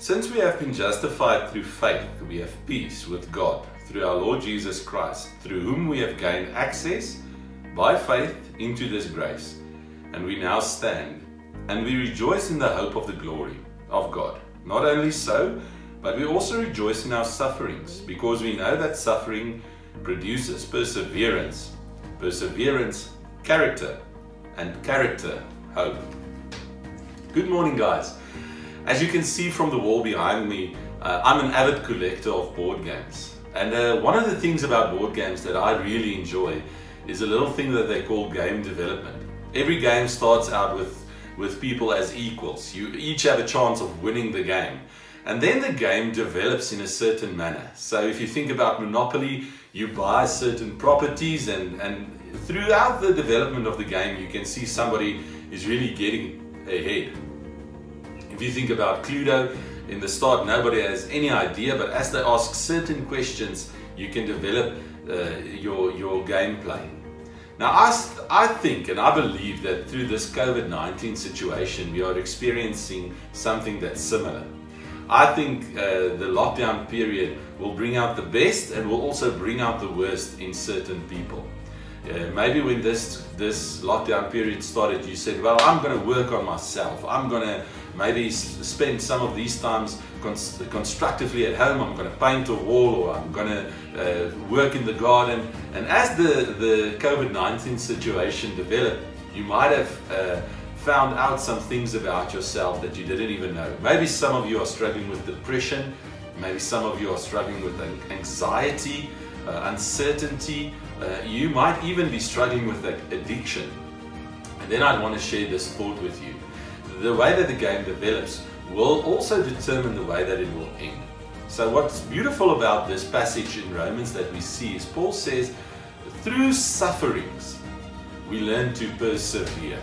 Since we have been justified through faith, we have peace with God through our Lord Jesus Christ, through whom we have gained access by faith into this grace. And we now stand, and we rejoice in the hope of the glory of God. Not only so, but we also rejoice in our sufferings, because we know that suffering produces perseverance, perseverance, character, and character, hope. Good morning, guys. As you can see from the wall behind me, I'm an avid collector of board games. And one of the things about board games that I really enjoy is a little thing that they call game development. Every game starts out with people as equals. You each have a chance of winning the game. And then the game develops in a certain manner. So if you think about Monopoly, you buy certain properties, and throughout the development of the game you can see somebody is really getting ahead. If you think about Cluedo, in the start nobody has any idea, but as they ask certain questions you can develop your gameplay. Now I think and I believe that through this COVID-19 situation we are experiencing something that's similar. I think the lockdown period will bring out the best and will also bring out the worst in certain people. Maybe when this lockdown period started, you said, well, I'm going to work on myself. I'm going to maybe spend some of these times constructively at home. I'm going to paint a wall, or I'm going to work in the garden. And as the COVID-19 situation developed, you might have found out some things about yourself that you didn't even know. Maybe some of you are struggling with depression. Maybe some of you are struggling with anxiety, uncertainty. You might even be struggling with addiction. And then I want to share this thought with you. The way that the game develops will also determine the way that it will end. So what's beautiful about this passage in Romans that we see is Paul says, through sufferings we learn to persevere.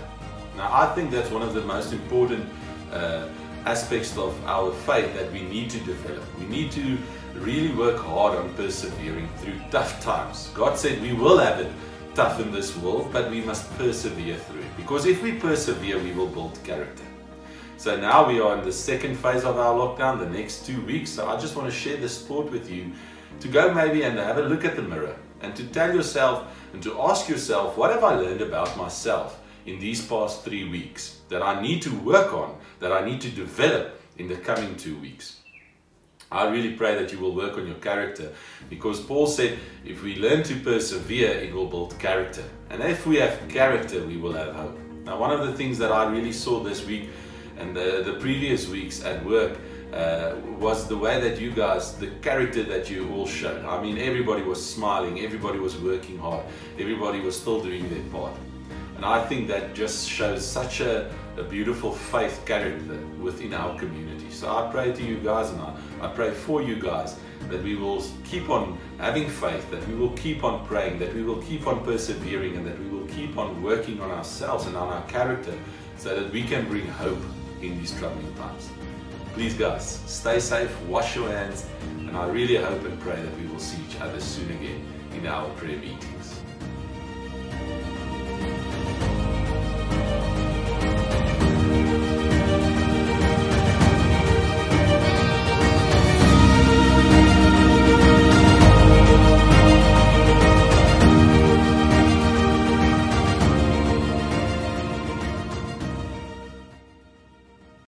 Now I think that's one of the most important aspects of our faith that we need to develop. We need to really work hard on persevering through tough times. God said we will have it tough in this world, but we must persevere through it, because if we persevere we will build character. So now we are in the second phase of our lockdown, the next 2 weeks. So I just want to share this thought with you, to go maybe and have a look at the mirror and to tell yourself and to ask yourself, what have I learned about myself in these past 3 weeks that I need to work on, that I need to develop in the coming 2 weeks. I really pray that you will work on your character, because Paul said if we learn to persevere it will build character, and if we have character we will have hope. Now one of the things that I really saw this week and the previous weeks at work was the way that you guys, the character that you all showed. I mean, everybody was smiling, everybody was working hard, everybody was still doing their part. And I think that just shows such a beautiful faith character within our community. So I pray to you guys, and I pray for you guys, that we will keep on having faith, that we will keep on praying, that we will keep on persevering, and that we will keep on working on ourselves and on our character, so that we can bring hope in these troubling times. Please guys, stay safe, wash your hands, and I really hope and pray that we will see each other soon again in our prayer meetings.